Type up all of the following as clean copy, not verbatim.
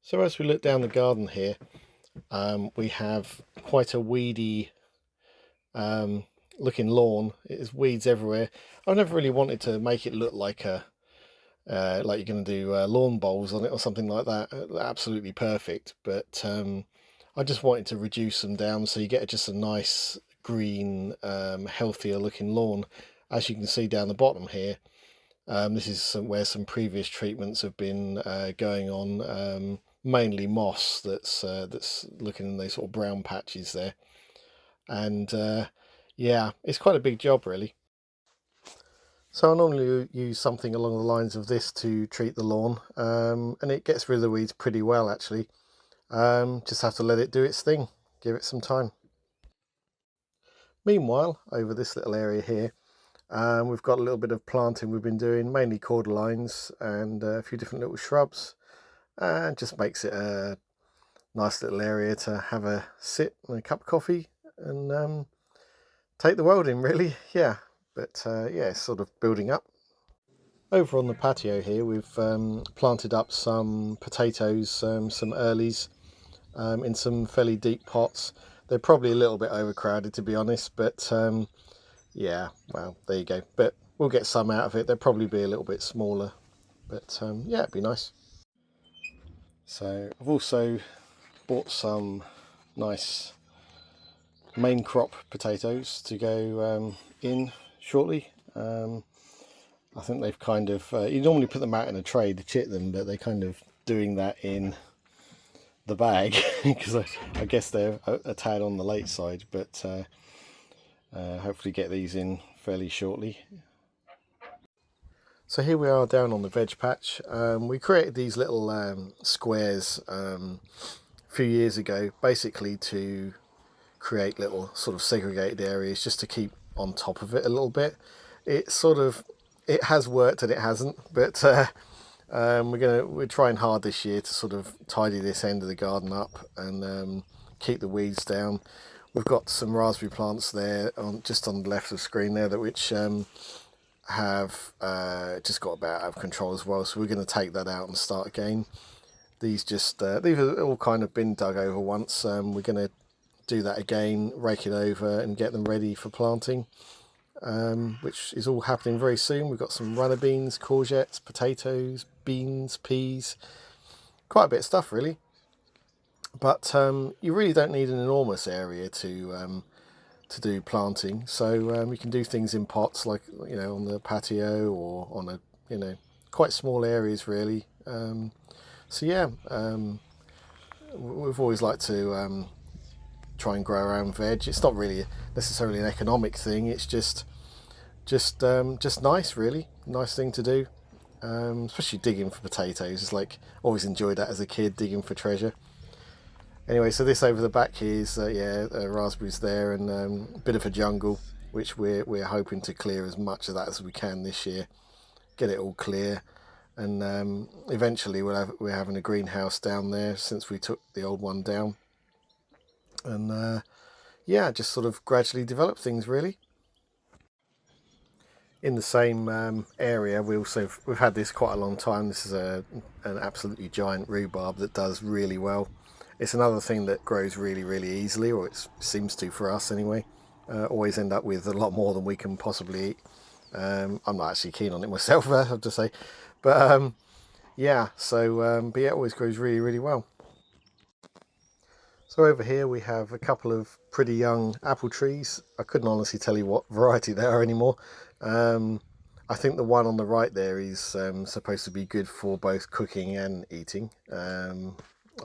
So as we look down the garden here, we have quite a weedy looking lawn. There's weeds everywhere. I've never really wanted to make it look like like you're going to do lawn bowls on it or something like that. Absolutely perfect, but I just wanted to reduce them down so you get just a nice green, healthier looking lawn. As you can see down the bottom here, this is where some previous treatments have been going on. Mainly moss that's looking in those sort of brown patches there, and yeah, it's quite a big job really. So I normally use something along the lines of this to treat the lawn, and it gets rid of the weeds pretty well actually. Just have to let it do its thing, give it some time. Meanwhile, over this little area here, we've got a little bit of planting we've been doing, mainly cordylines and a few different little shrubs, and just makes it a nice little area to have a sit and a cup of coffee and take the world in really. Yeah, but yeah, it's sort of building up. Over on the patio here we've planted up some potatoes, some earlies, in some fairly deep pots. They're probably a little bit overcrowded to be honest, but yeah, well, there you go. But we'll get some out of it. They'll probably be a little bit smaller, but yeah, it'd be nice. So I've also bought some nice main crop potatoes to go in shortly. I think they've kind of, you normally put them out in a tray to chit them, but they're kind of doing that in the bag because I guess they're a tad on the late side, but hopefully get these in fairly shortly. So here we are down on the veg patch. We created these little squares a few years ago, basically to create little sort of segregated areas just to keep on top of it a little bit. It has worked and it hasn't, but we're trying hard this year to sort of tidy this end of the garden up and keep the weeds down. We've got some raspberry plants there just on the left of the screen there that which have just got about out of control as well, so we're going to take that out and start again. These have all kind of been dug over once. We're going to do that again, rake it over and get them ready for planting, which is all happening very soon. We've got some runner beans, courgettes, potatoes, beans, peas, quite a bit of stuff really. But you really don't need an enormous area to do planting, so we can do things in pots, like on the patio or on quite small areas really. So yeah, we've always liked to try and grow our own veg. It's not really necessarily an economic thing. It's just nice, really nice thing to do. Especially digging for potatoes. It's like always enjoyed that as a kid, digging for treasure. Anyway, so this over the back here is raspberries there and a bit of a jungle, which we're hoping to clear as much of that as we can this year. Get it all clear, and eventually we're having a greenhouse down there since we took the old one down, and yeah, just sort of gradually develop things really. In the same area, we've had this quite a long time. This is an absolutely giant rhubarb that does really well. It's another thing that grows really, really easily, or it seems to for us anyway. Always end up with a lot more than we can possibly eat. I'm not actually keen on it myself, I have to say. But yeah, but yeah, it always grows really, really well. So over here we have a couple of pretty young apple trees. I couldn't honestly tell you what variety they are anymore. I think the one on the right there is supposed to be good for both cooking and eating.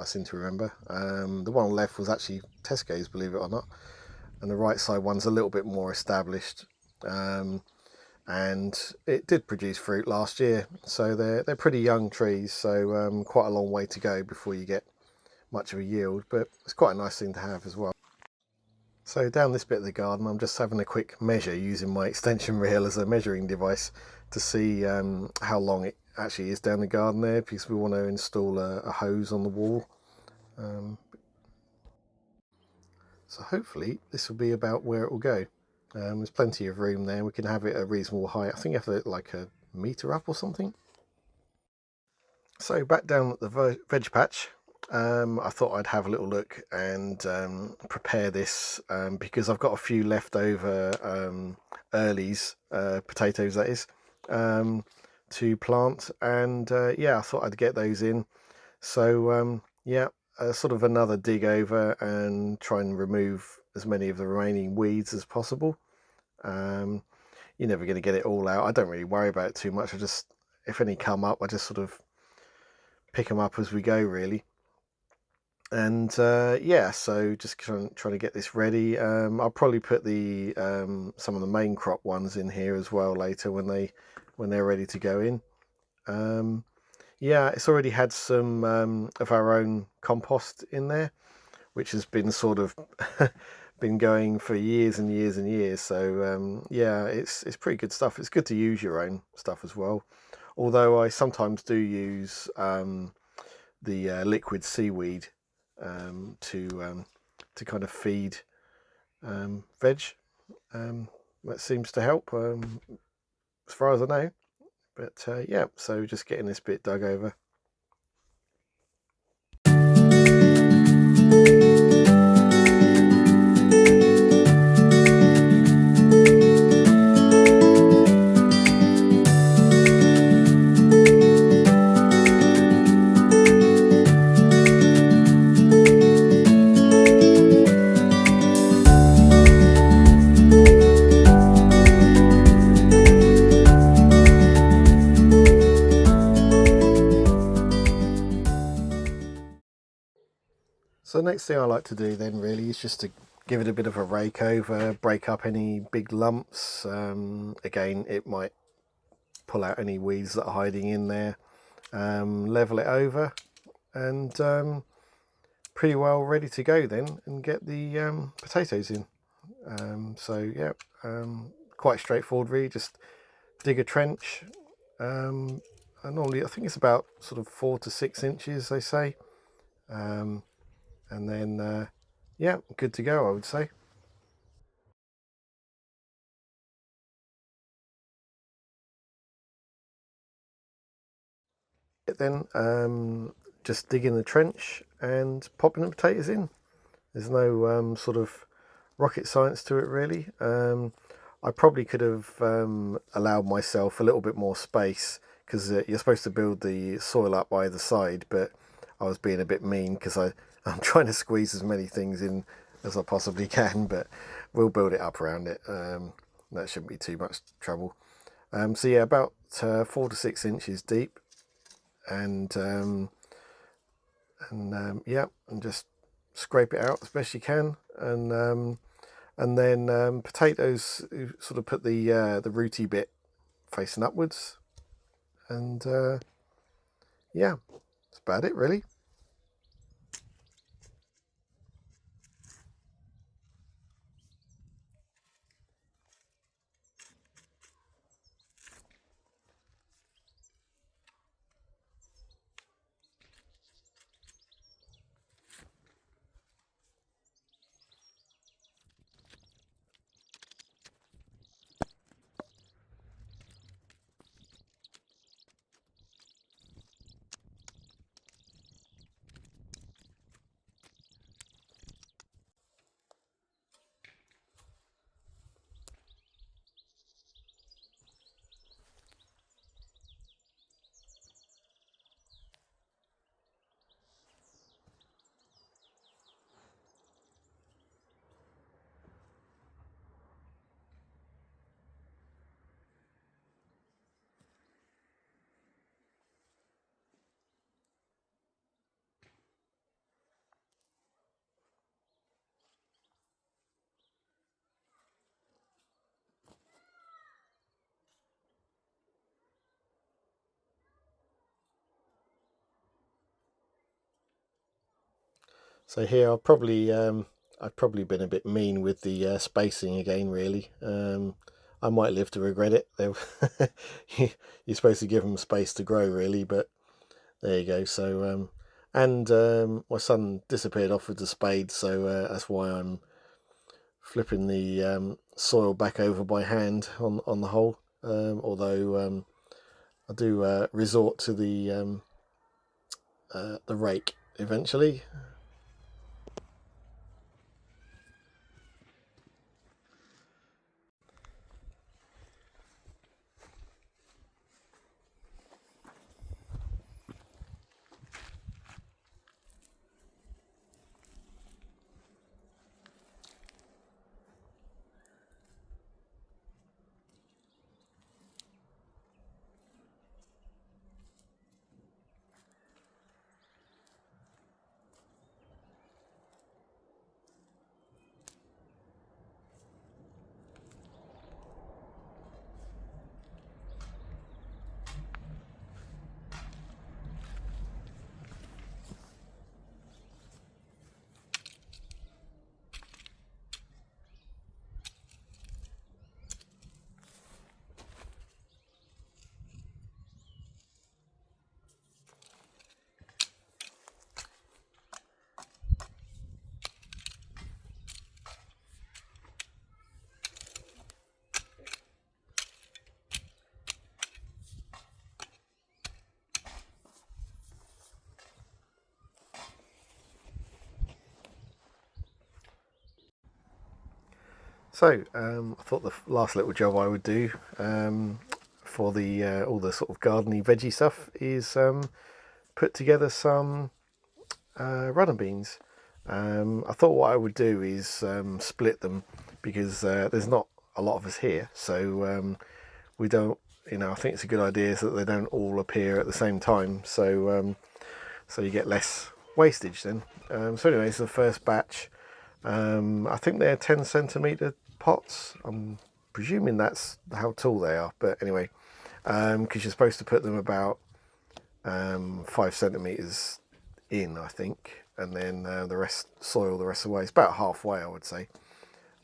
I seem to remember. The one on the left was actually Tesco's, believe it or not. And the right side one's a little bit more established. And it did produce fruit last year. So they're pretty young trees, so quite a long way to go before you get much of a yield. But it's quite a nice thing to have as well. So down this bit of the garden, I'm just having a quick measure using my extension reel as a measuring device to see how long it actually is down the garden there, because we want to install a hose on the wall. So hopefully this will be about where it will go. There's plenty of room there. We can have it a reasonable height. I think you have to like a metre up or something. So back down at the veg patch, I thought I'd have a little look and prepare this because I've got a few leftover earlies, potatoes that is, to plant, and yeah, I thought I'd get those in. So yeah, sort of another dig over and try and remove as many of the remaining weeds as possible. You're never going to get it all out. I don't really worry about it too much. I just, if any come up, I just sort of pick them up as we go, really. And yeah, so just trying to get this ready. I'll probably put the some of the main crop ones in here as well later when they're ready to go in. Yeah, it's already had some of our own compost in there, which has been sort of been going for years and years and years. So yeah, it's pretty good stuff. It's good to use your own stuff as well. Although I sometimes do use the liquid seaweed to kind of feed veg. That seems to help as far as I know. But yeah, so just getting this bit dug over. So the next thing I like to do then really is just to give it a bit of a rake over, break up any big lumps. Again, it might pull out any weeds that are hiding in there, level it over, and pretty well ready to go then and get the potatoes in. So yeah, quite straightforward really, just dig a trench. And normally I think it's about sort of 4 to 6 inches, they say. And then yeah, good to go, I would say. Then just digging the trench and popping the potatoes in. There's no sort of rocket science to it really. I probably could have allowed myself a little bit more space because you're supposed to build the soil up either side, but I was being a bit mean because I'm trying to squeeze as many things in as I possibly can, but we'll build it up around it. That shouldn't be too much trouble. So yeah, about 4 to 6 inches deep, and yeah, and just scrape it out as best you can, and then potatoes, sort of put the rooty bit facing upwards, and yeah, that's about it really. So here I've probably been a bit mean with the spacing again really. I might live to regret it. You're supposed to give them space to grow really, but there you go. So and my son disappeared off with the spade, so that's why I'm flipping the soil back over by hand on the hole. Although I do resort to the rake eventually. So I thought the last little job I would do for the all the sort of gardeny veggie stuff is put together some runner beans. I thought what I would do is split them because there's not a lot of us here, so we don't. I think it's a good idea so that they don't all appear at the same time. So you get less wastage then. So anyway, it's the first batch. I think they're 10 centimetre pots. I'm presuming that's how tall they are, but anyway, because you're supposed to put them about 5 centimetres in, I think, and then the rest soil the rest of the way. It's about halfway, I would say.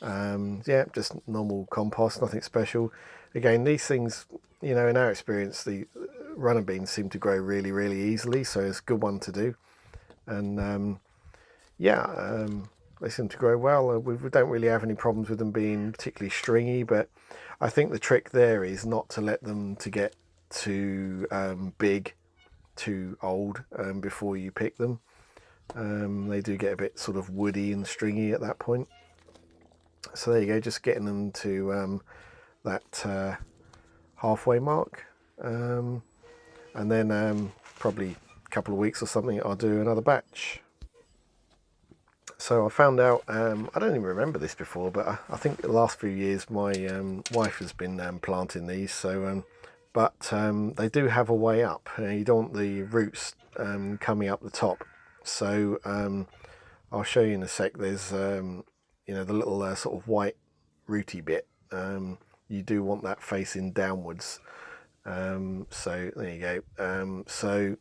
Yeah, just normal compost, nothing special. Again, these things, in our experience, the runner beans seem to grow really, really easily, so it's a good one to do. And they seem to grow well. We don't really have any problems with them being particularly stringy, but I think the trick there is not to let them to get too big, too old before you pick them. They do get a bit sort of woody and stringy at that point. So there you go, just getting them to that halfway mark, and then probably a couple of weeks or something I'll do another batch. So I found out, I don't even remember this before, but I think the last few years my wife has been planting these, but they do have a way up. You don't want the roots coming up the top. So I'll show you in a sec. There's the little sort of white rooty bit. You do want that facing downwards. So there you go. So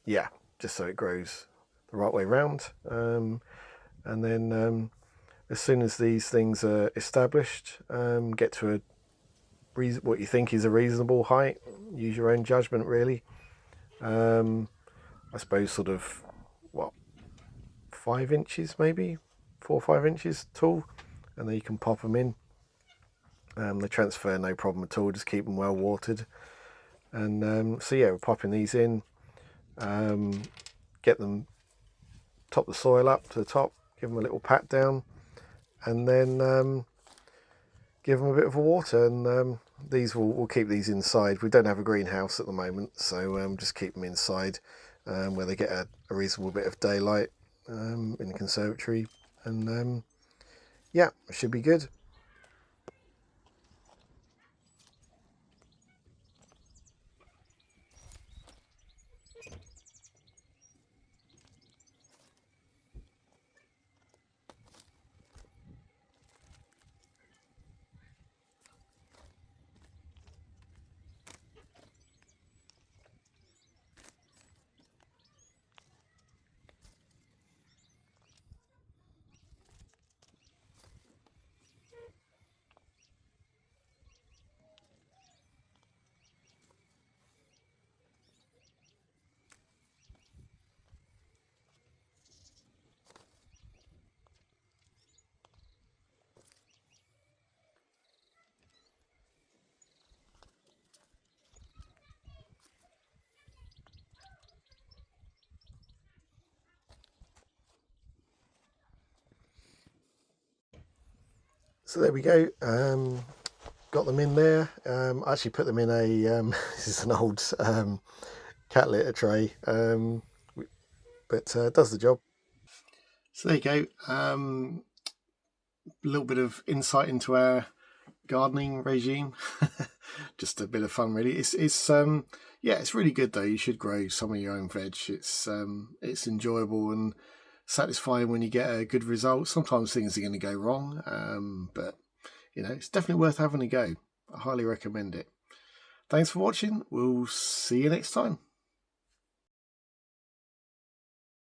yeah, just so it grows the right way round. And then as soon as these things are established, get to what you think is a reasonable height. Use your own judgment, really. I suppose sort of 5 inches, maybe 4 or 5 inches tall, and then you can pop them in. They transfer no problem at all. Just keep them well watered. And so yeah, we're popping these in. Get them, top the soil up to the top. Give them a little pat down, and then give them a bit of water. And these we'll keep these inside. We don't have a greenhouse at the moment, so just keep them inside where they get a reasonable bit of daylight in the conservatory. And yeah, it should be good. So there we go. Got them in there. I actually put them in a this is an old cat litter tray, but does the job. So there you go. A little bit of insight into our gardening regime. Just a bit of fun, really. It's yeah, it's really good though. You should grow some of your own veg. It's enjoyable and satisfying when you get a good result. Sometimes things are going to go wrong, but you know, it's definitely worth having a go. I highly recommend it. Thanks for watching. We'll see you next time.